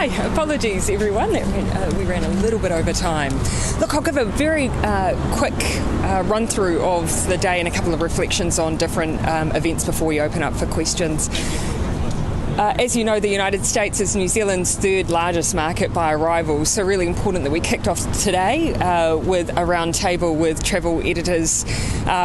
Hi, apologies everyone, we ran a little bit over time. Look, I'll give a very quick run through of the day and a couple of reflections on different events before we open up for questions. As you know, the United States is New Zealand's third largest market by arrival, so really important that we kicked off today with a roundtable with travel editors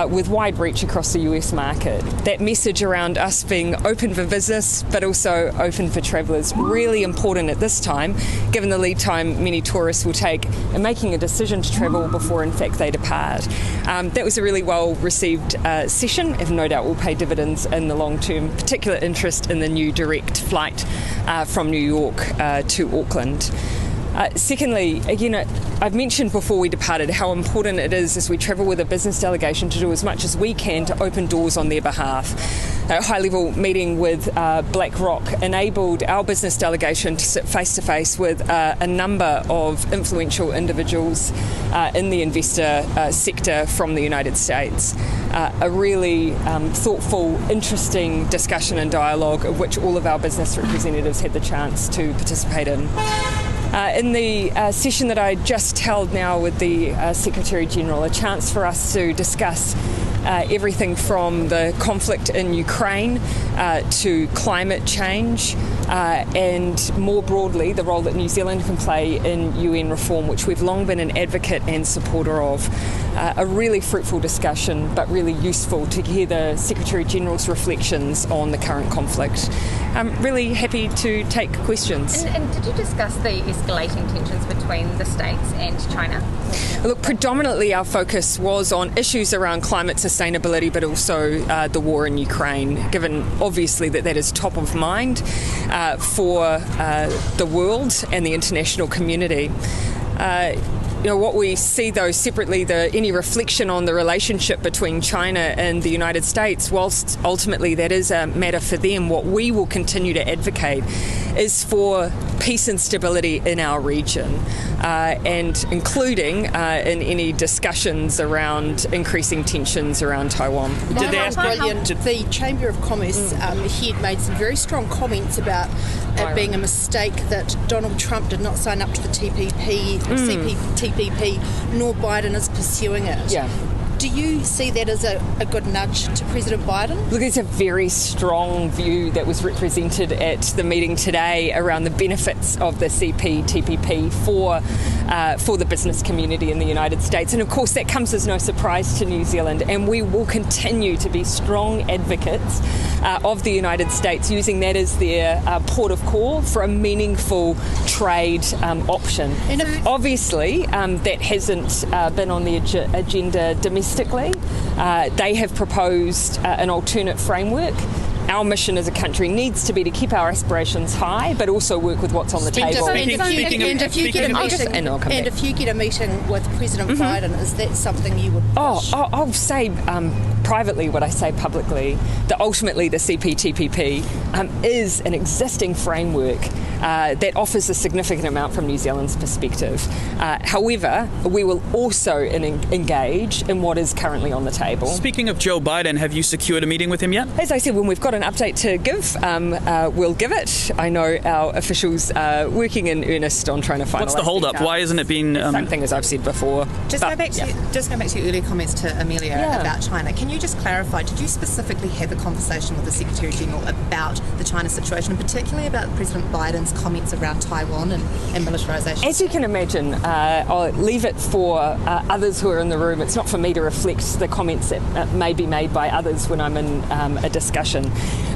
with wide reach across the US market. That message around us being open for business but also open for travellers, really important at this time, given the lead time many tourists will take in making a decision to travel before in fact they depart. That was a really well received session, and no doubt will pay dividends in the long term, particular interest in the new direct flight from New York to Auckland. Secondly, again, I've mentioned before we departed how important it is as we travel with a business delegation to do as much as we can to open doors on their behalf. A high-level meeting with BlackRock enabled our business delegation to sit face-to-face with a number of influential individuals in the investor sector from the United States. A really thoughtful, interesting discussion and dialogue of which all of our business representatives had the chance to participate in. In the session that I just held now with the Secretary General, a chance for us to discuss everything from the conflict in Ukraine to climate change and more broadly the role that New Zealand can play in UN reform, which we've long been an advocate and supporter of. A really fruitful discussion, but really useful to hear the Secretary General's reflections on the current conflict. I'm really happy to take questions. And did you discuss the escalating tensions between the States and China? Look, predominantly our focus was on issues around climate sustainability, but also the war in Ukraine, given obviously that is top of mind for the world and the international community. What we see, though, separately, any reflection on the relationship between China and the United States, whilst ultimately that is a matter for them, what we will continue to advocate is for peace and stability in our region, and including in any discussions around increasing tensions around Taiwan. The Chamber of Commerce head made some very strong comments about it being a mistake that Donald Trump did not sign up to the TPP, nor Biden is pursuing it. Yeah. Do you see that as a good nudge to President Biden? Look, it's a very strong view that was represented at the meeting today around the benefits of the CPTPP for the business community in the United States. And of course, that comes as no surprise to New Zealand. And we will continue to be strong advocates of the United States, using that as their port of call for a meaningful trade option. Obviously, that hasn't been on the agenda domestically. They have proposed an alternate framework. Our mission as a country needs to be to keep our aspirations high, but also work with what's on the table. And if you get a meeting with President Biden, is that something you would push? I'll say privately what I say publicly, that ultimately the CPTPP is an existing framework that offers a significant amount from New Zealand's perspective. However, we will also engage in what is currently on the table. Speaking of Joe Biden, have you secured a meeting with him yet? As I said, when we've got an update to give, we'll give it. I know our officials are working in earnest on trying to finalise. What's the hold-up? Why isn't it being... Same thing as I've said before. Just go back to your earlier comments to Amelia about China. Can you just clarify, did you specifically have a conversation with the Secretary General about the China situation, and particularly about President Biden's comments around Taiwan and militarisation? As you can imagine, I'll leave it for others who are in the room. It's not for me to reflect the comments that may be made by others when I'm in a discussion.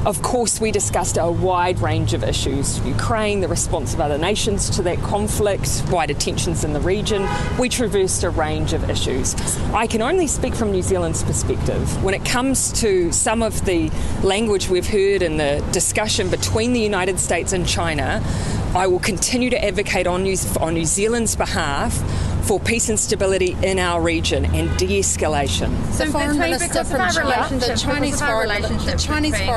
Of course, we discussed a wide range of issues: Ukraine, the response of other nations to that conflict, wider tensions in the region. We traversed a range of issues. I can only speak from New Zealand's perspective. When it comes to some of the language we've heard in the discussion between the United States and China, I will continue to advocate on New Zealand's behalf for peace and stability in our region and de-escalation. The foreign minister from China, the Chinese foreign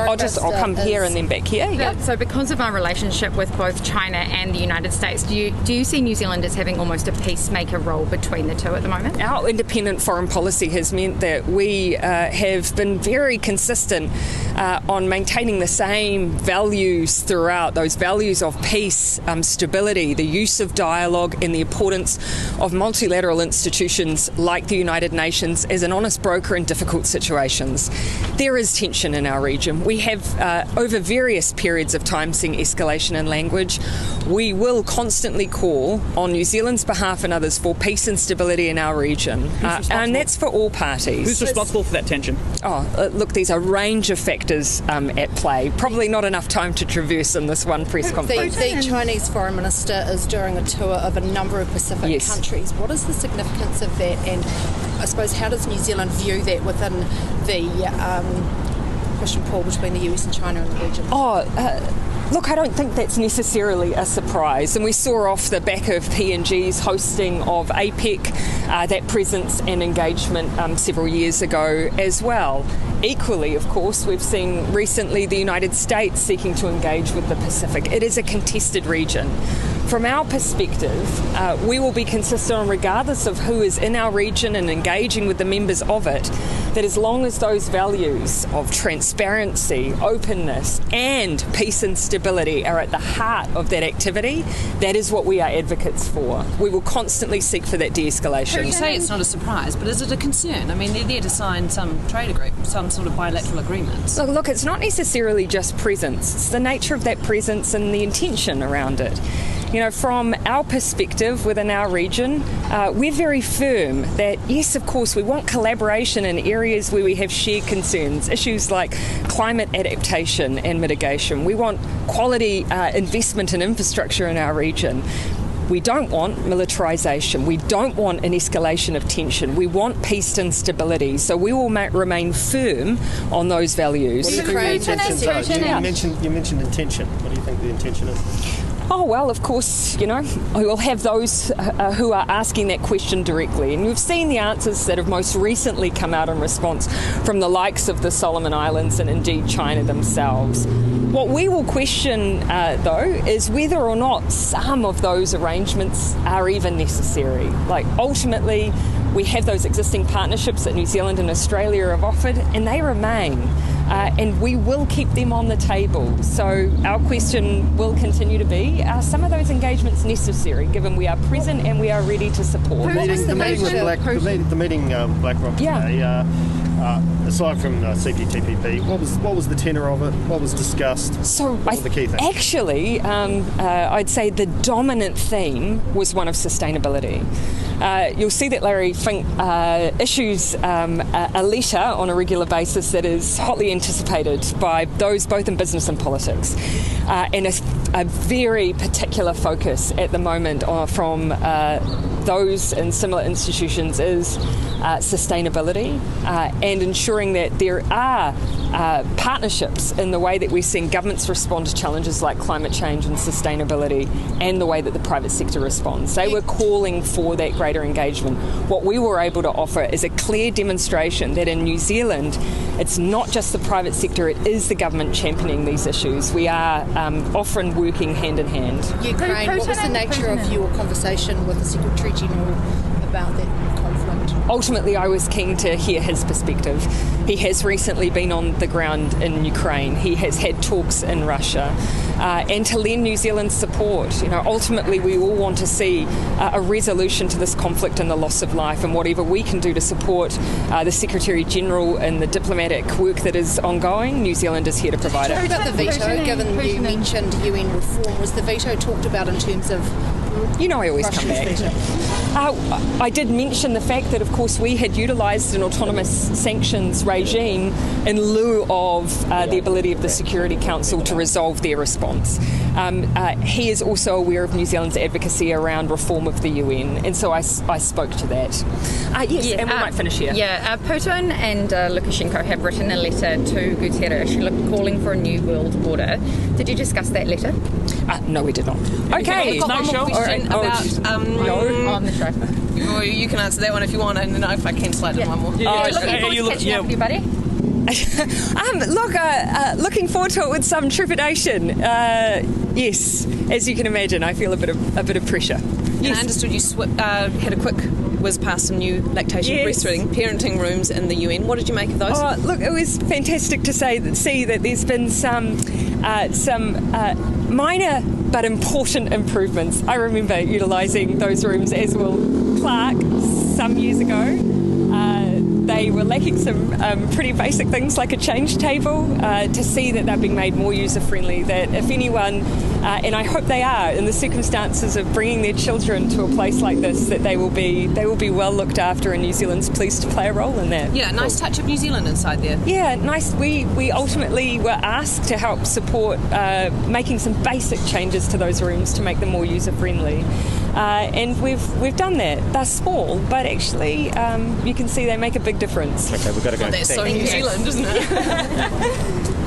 minister. I'll come here and then back here. Yeah. So because of our relationship with both China and the United States, do you see New Zealand as having almost a peacemaker role between the two at the moment? Our independent foreign policy has meant that we have been very consistent on maintaining the same values throughout, those values of peace, stability, the use of dialogue, and the importance of multilateral institutions like the United Nations as an honest broker in difficult situations. There is tension in our region. We have, over various periods of time, seen escalation in language. We will constantly call on New Zealand's behalf and others for peace and stability in our region, and that's for all parties. Who's responsible for that tension? Look, there's a range of factors at play. Probably not enough time to traverse in this one press conference. The Chinese foreign minister is doing a tour of a number of Pacific countries. What is the significance of that, and I suppose how does New Zealand view that within the push and pull between the US and China in the region? Look, I don't think that's necessarily a surprise, and we saw off the back of PNG's hosting of APEC that presence and engagement several years ago as well. Equally, of course, we've seen recently the United States seeking to engage with the Pacific. It is a contested region. From our perspective, we will be consistent on, regardless of who is in our region and engaging with the members of it, that as long as those values of transparency, openness and peace and stability are at the heart of that activity, that is what we are advocates for. We will constantly seek for that de-escalation. You say it's not a surprise, but is it a concern? I mean, they're there to sign some trade agreement, some sort of bilateral agreement. Look, it's not necessarily just presence. It's the nature of that presence and the intention around it. You know, from our perspective within our region, we're very firm that, yes, of course, we want collaboration in areas where we have shared concerns, issues like climate adaptation and mitigation. We want quality investment in infrastructure in our region. We don't want militarisation. We don't want an escalation of tension. We want peace and stability. So we will remain firm on those values. What do you think the intentions are? You mentioned intention. What do you think the intention is? Oh, well, of course, you know, we will have those who are asking that question directly. And you've seen the answers that have most recently come out in response from the likes of the Solomon Islands and indeed China themselves. What we will question, though, is whether or not some of those arrangements are even necessary. Like, ultimately, we have those existing partnerships that New Zealand and Australia have offered, and they remain. And we will keep them on the table. So our question will continue to be, are some of those engagements necessary, given we are present and we are ready to support? The meeting BlackRock today, aside from CPTPP, what was the tenor of it? What was discussed? What were the key things? Actually, I'd say the dominant theme was one of sustainability. You'll see that Larry Fink issues a letter on a regular basis that is hotly anticipated by those both in business and politics. And a very particular focus at the moment from those in similar institutions is sustainability and ensuring that there are partnerships in the way that we're seeing governments respond to challenges like climate change and sustainability, and the way that the private sector responds. They were calling for that greater engagement. What we were able to offer is a clear demonstration that in New Zealand, it's not just the private sector, it is the government championing these issues. We are often working hand in hand. Ukraine, what was the nature of your conversation with the Secretary General about that conflict? Ultimately, I was keen to hear his perspective. He has recently been on the ground in Ukraine. He has had talks in Russia, and to lend New Zealand support. You know, ultimately, we all want to see a resolution to this conflict and the loss of life, and whatever we can do to support the Secretary General and the diplomatic work that is ongoing, New Zealand is here to provide it. What about the veto, given you mentioned UN reform? Was the veto talked about in terms of You know I always Russia's come back. veto? I did mention the fact that, of course, we had utilised an autonomous sanctions regime in lieu of the ability of the Security Council to resolve their response. response. He is also aware of New Zealand's advocacy around reform of the UN, and so I spoke to that. Yes, and we might finish here. Putin and Lukashenko have written a letter to Guterres calling for a new world order. Did you discuss that letter? No, we did not. Okay. One more question about on the show. Or you can answer that one if you want, and then if I can slide in one more. Looking forward to catching up with you, buddy. Looking forward to it with some trepidation. Yes, as you can imagine, I feel a bit of pressure. Yes. And I understood you had a quick whiz past some new lactation, breastfeeding, parenting rooms in the UN. What did you make of those? Oh, look, it was fantastic to see that there's been some minor but important improvements. I remember utilising those rooms, as will Clark, some years ago. They were lacking some pretty basic things like a change table. To see that they're being made more user-friendly, that if anyone, and I hope they are, in the circumstances of bringing their children to a place like this, that they will be well looked after, and New Zealand's pleased to play a role in that. Yeah, nice touch of New Zealand inside there. Yeah, nice. We ultimately were asked to help support making some basic changes to those rooms to make them more user-friendly. And we've done that. They're small, but actually you can see they make a big difference. Okay, we've got to go. That's so New Zealand, isn't it?